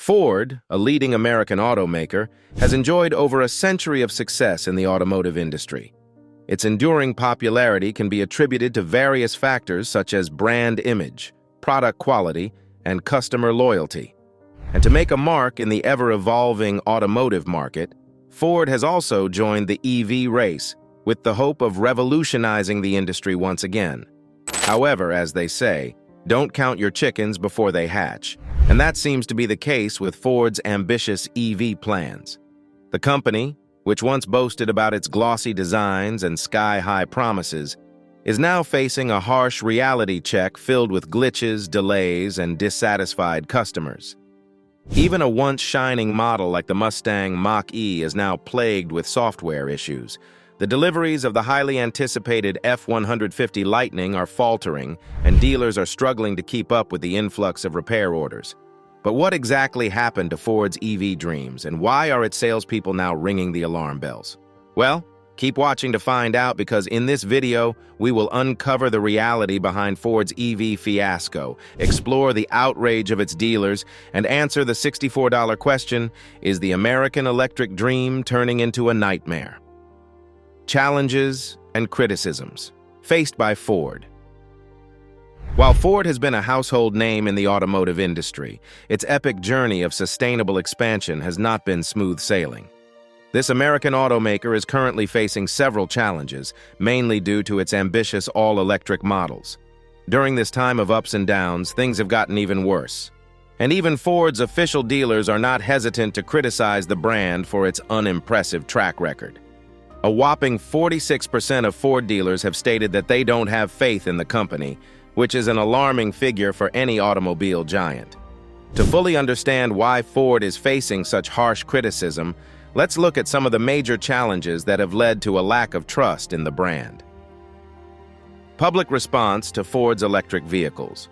Ford, a leading American automaker, has enjoyed over a century of success in the automotive industry. Its enduring popularity can be attributed to various factors such as brand image, product quality, and customer loyalty. And to make a mark in the ever-evolving automotive market, Ford has also joined the EV race with the hope of revolutionizing the industry once again. However, as they say, don't count your chickens before they hatch. And that seems to be the case with Ford's ambitious EV plans. The company, which once boasted about its glossy designs and sky-high promises, is now facing a harsh reality check filled with glitches, delays, and dissatisfied customers. Even a once shining model like the Mustang Mach-E is now plagued with software issues. The deliveries of the highly anticipated F-150 Lightning are faltering, and dealers are struggling to keep up with the influx of repair orders. But what exactly happened to Ford's EV dreams, and why are its salespeople now ringing the alarm bells? Well, keep watching to find out, because in this video, we will uncover the reality behind Ford's EV fiasco, explore the outrage of its dealers, and answer the $64 question, is the American electric dream turning into a nightmare? Challenges and criticisms faced by Ford. While Ford has been a household name in the automotive industry, its epic journey of sustainable expansion has not been smooth sailing. This American automaker is currently facing several challenges, mainly due to its ambitious all-electric models. During this time of ups and downs, things have gotten even worse. And even Ford's official dealers are not hesitant to criticize the brand for its unimpressive track record. A whopping 46% of Ford dealers have stated that they don't have faith in the company, which is an alarming figure for any automobile giant. To fully understand why Ford is facing such harsh criticism, let's look at some of the major challenges that have led to a lack of trust in the brand. Public response to Ford's electric vehicles.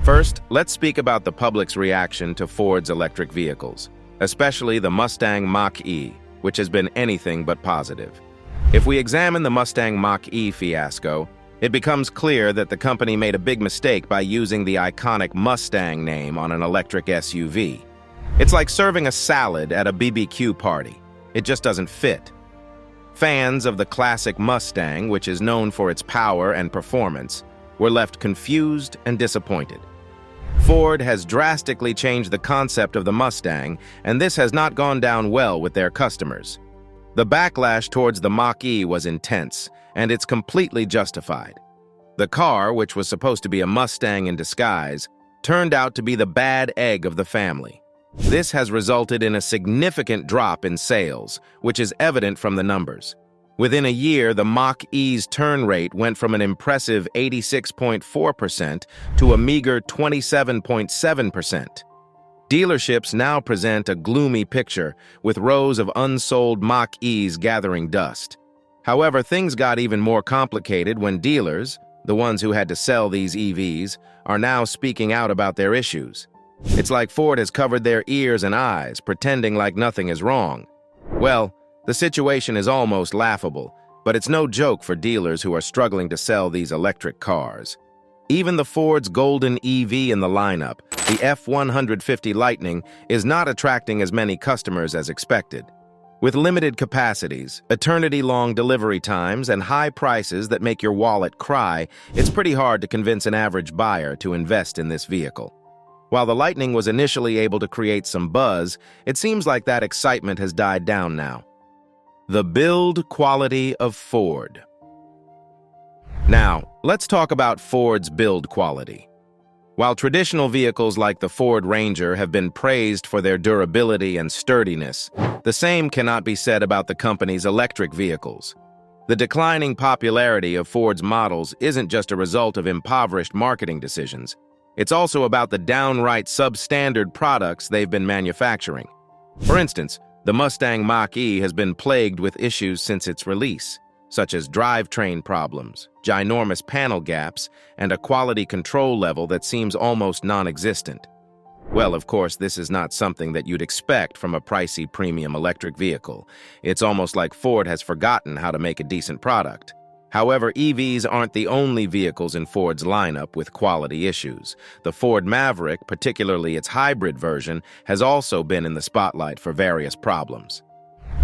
First, let's speak about the public's reaction to Ford's electric vehicles, especially the Mustang Mach-E, which has been anything but positive. If we examine the Mustang Mach-E fiasco, it becomes clear that the company made a big mistake by using the iconic Mustang name on an electric SUV. It's like serving a salad at a BBQ party. It just doesn't fit. Fans of the classic Mustang, which is known for its power and performance, were left confused and disappointed. Ford has drastically changed the concept of the Mustang, and this has not gone down well with their customers. The backlash towards the Mach-E was intense, and it's completely justified. The car, which was supposed to be a Mustang in disguise, turned out to be the bad egg of the family. This has resulted in a significant drop in sales, which is evident from the numbers. Within a year, the Mach-E's turn rate went from an impressive 86.4% to a meager 27.7%. Dealerships now present a gloomy picture, with rows of unsold Mach-E's gathering dust. However, things got even more complicated when dealers, the ones who had to sell these EVs, are now speaking out about their issues. It's like Ford has covered their ears and eyes, pretending like nothing is wrong. Well, the situation is almost laughable, but it's no joke for dealers who are struggling to sell these electric cars. Even the Ford's golden EV in the lineup, the F-150 Lightning, is not attracting as many customers as expected. With limited capacities, eternity-long delivery times, and high prices that make your wallet cry, it's pretty hard to convince an average buyer to invest in this vehicle. While the Lightning was initially able to create some buzz, it seems like that excitement has died down now. The build quality of Ford. Now, let's talk about Ford's build quality. While traditional vehicles like the Ford Ranger have been praised for their durability and sturdiness, the same cannot be said about the company's electric vehicles. The declining popularity of Ford's models isn't just a result of impoverished marketing decisions. It's also about the downright substandard products they've been manufacturing. For instance, the Mustang Mach-E has been plagued with issues since its release, such as drivetrain problems, ginormous panel gaps, and a quality control level that seems almost non-existent. Well, of course, this is not something that you'd expect from a pricey premium electric vehicle. It's almost like Ford has forgotten how to make a decent product. However, EVs aren't the only vehicles in Ford's lineup with quality issues. The Ford Maverick, particularly its hybrid version, has also been in the spotlight for various problems.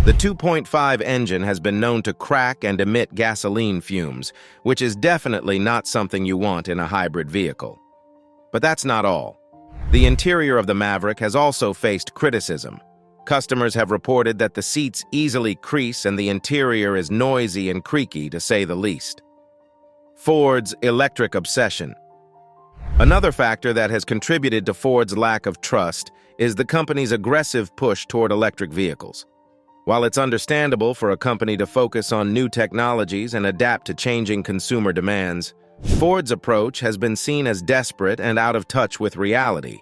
The 2.5 engine has been known to crack and emit gasoline fumes, which is definitely not something you want in a hybrid vehicle. But that's not all. The interior of the Maverick has also faced criticism. Customers have reported that the seats easily crease and the interior is noisy and creaky, to say the least. Ford's electric obsession. Another factor that has contributed to Ford's lack of trust is the company's aggressive push toward electric vehicles. While it's understandable for a company to focus on new technologies and adapt to changing consumer demands, Ford's approach has been seen as desperate and out of touch with reality.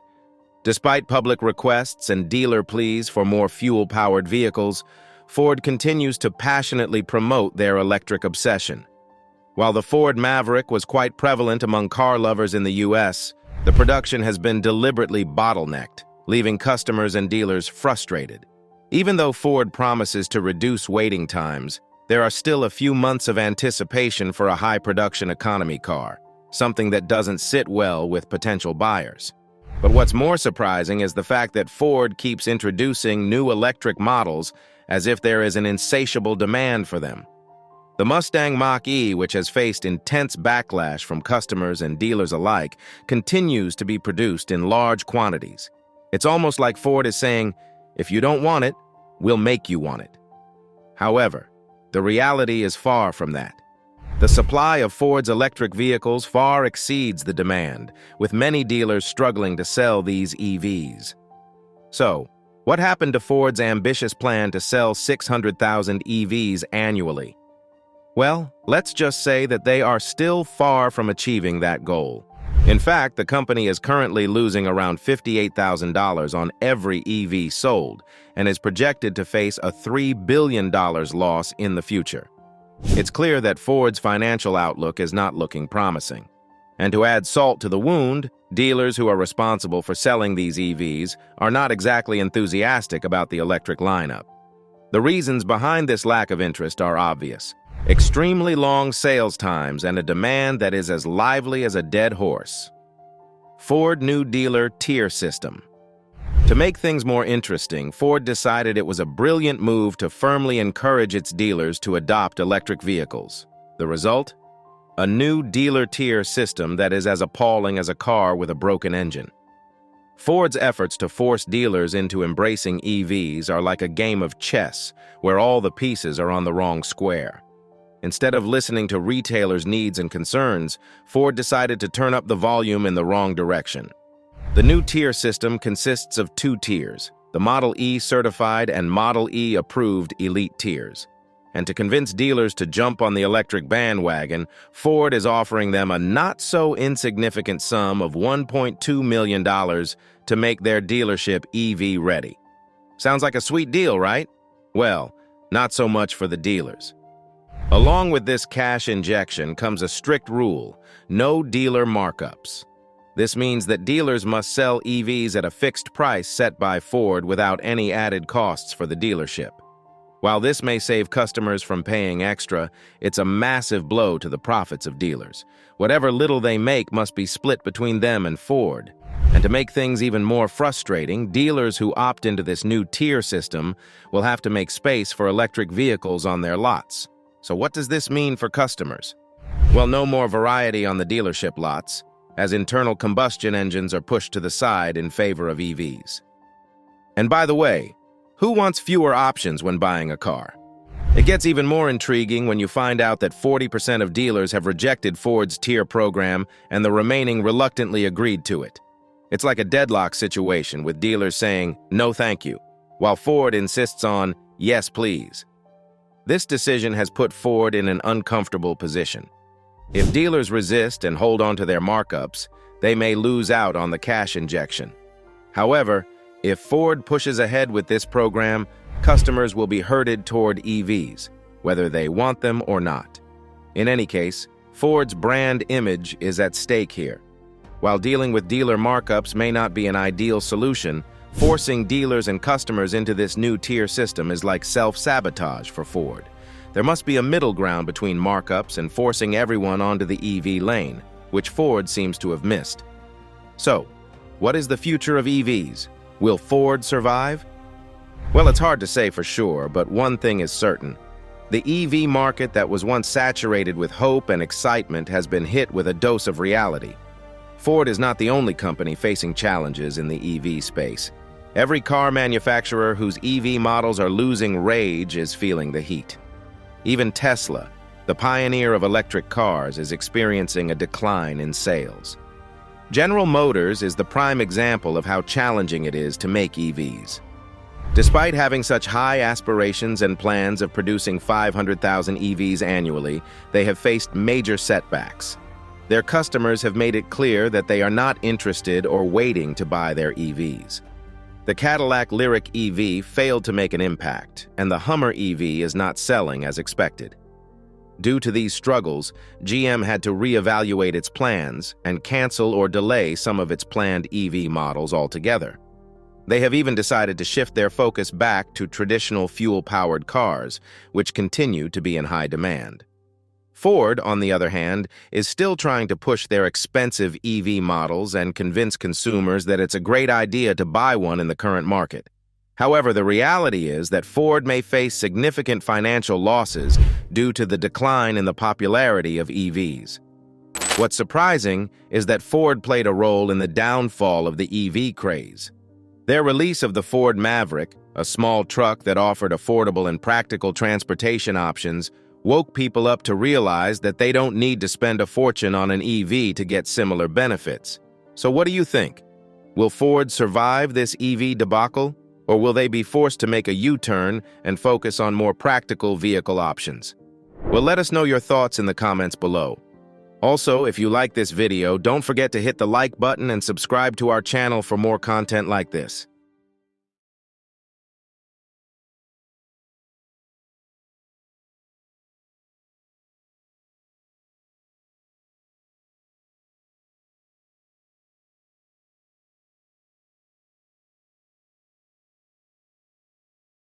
Despite public requests and dealer pleas for more fuel-powered vehicles, Ford continues to passionately promote their electric obsession. While the Ford Maverick was quite prevalent among car lovers in the U.S., the production has been deliberately bottlenecked, leaving customers and dealers frustrated. Even though Ford promises to reduce waiting times, there are still a few months of anticipation for a high-production economy car, something that doesn't sit well with potential buyers. But what's more surprising is the fact that Ford keeps introducing new electric models as if there is an insatiable demand for them. The Mustang Mach-E, which has faced intense backlash from customers and dealers alike, continues to be produced in large quantities. It's almost like Ford is saying, "If you don't want it, we'll make you want it." However, the reality is far from that. The supply of Ford's electric vehicles far exceeds the demand, with many dealers struggling to sell these EVs. So, what happened to Ford's ambitious plan to sell 600,000 EVs annually? Well, let's just say that they are still far from achieving that goal. In fact, the company is currently losing around $58,000 on every EV sold and is projected to face a $3 billion loss in the future. It's clear that Ford's financial outlook is not looking promising. And to add salt to the wound, dealers who are responsible for selling these EVs are not exactly enthusiastic about the electric lineup. The reasons behind this lack of interest are obvious. Extremely long sales times and a demand that is as lively as a dead horse. Ford New Dealer Tier System. To make things more interesting, Ford decided it was a brilliant move to firmly encourage its dealers to adopt electric vehicles. The result? A new dealer tier system that is as appalling as a car with a broken engine. Ford's efforts to force dealers into embracing EVs are like a game of chess, where all the pieces are on the wrong square. Instead of listening to retailers' needs and concerns, Ford decided to turn up the volume in the wrong direction. The new tier system consists of two tiers, the Model E certified and Model E approved elite tiers. And to convince dealers to jump on the electric bandwagon, Ford is offering them a not-so-insignificant sum of $1.2 million to make their dealership EV ready. Sounds like a sweet deal, right? Well, not so much for the dealers. Along with this cash injection comes a strict rule: no dealer markups. This means that dealers must sell EVs at a fixed price set by Ford without any added costs for the dealership. While this may save customers from paying extra, it's a massive blow to the profits of dealers. Whatever little they make must be split between them and Ford. And to make things even more frustrating, dealers who opt into this new tier system will have to make space for electric vehicles on their lots. So what does this mean for customers? Well, no more variety on the dealership lots, as internal combustion engines are pushed to the side in favor of EVs. And by the way, who wants fewer options when buying a car? It gets even more intriguing when you find out that 40% of dealers have rejected Ford's tier program and the remaining reluctantly agreed to it. It's like a deadlock situation with dealers saying, "No thank you," while Ford insists on, "Yes please." This decision has put Ford in an uncomfortable position. If dealers resist and hold on to their markups, they may lose out on the cash injection. However, if Ford pushes ahead with this program, customers will be herded toward EVs, whether they want them or not. In any case, Ford's brand image is at stake here. While dealing with dealer markups may not be an ideal solution, forcing dealers and customers into this new tier system is like self-sabotage for Ford. there must be a middle ground between markups and forcing everyone onto the EV lane, which Ford seems to have missed. So, what is the future of EVs? Will Ford survive? Well, it's hard to say for sure, but one thing is certain. The EV market that was once saturated with hope and excitement has been hit with a dose of reality. Ford is not the only company facing challenges in the EV space. Every car manufacturer whose EV models are losing rage is feeling the heat. Even Tesla, the pioneer of electric cars, is experiencing a decline in sales. General Motors is the prime example of how challenging it is to make EVs. Despite having such high aspirations and plans of producing 500,000 EVs annually, they have faced major setbacks. Their customers have made it clear that they are not interested or waiting to buy their EVs. The Cadillac Lyriq EV failed to make an impact, and the Hummer EV is not selling as expected. Due to these struggles, GM had to reevaluate its plans and cancel or delay some of its planned EV models altogether. They have even decided to shift their focus back to traditional fuel-powered cars, which continue to be in high demand. Ford, on the other hand, is still trying to push their expensive EV models and convince consumers that it's a great idea to buy one in the current market. However, the reality is that Ford may face significant financial losses due to the decline in the popularity of EVs. What's surprising is that Ford played a role in the downfall of the EV craze. Their release of the Ford Maverick, a small truck that offered affordable and practical transportation options, woke people up to realize that they don't need to spend a fortune on an EV to get similar benefits. So what do you think? Will Ford survive this EV debacle, or will they be forced to make a U-turn and focus on more practical vehicle options? Well, let us know your thoughts in the comments below. Also, if you like this video, don't forget to hit the like button and subscribe to our channel for more content like this.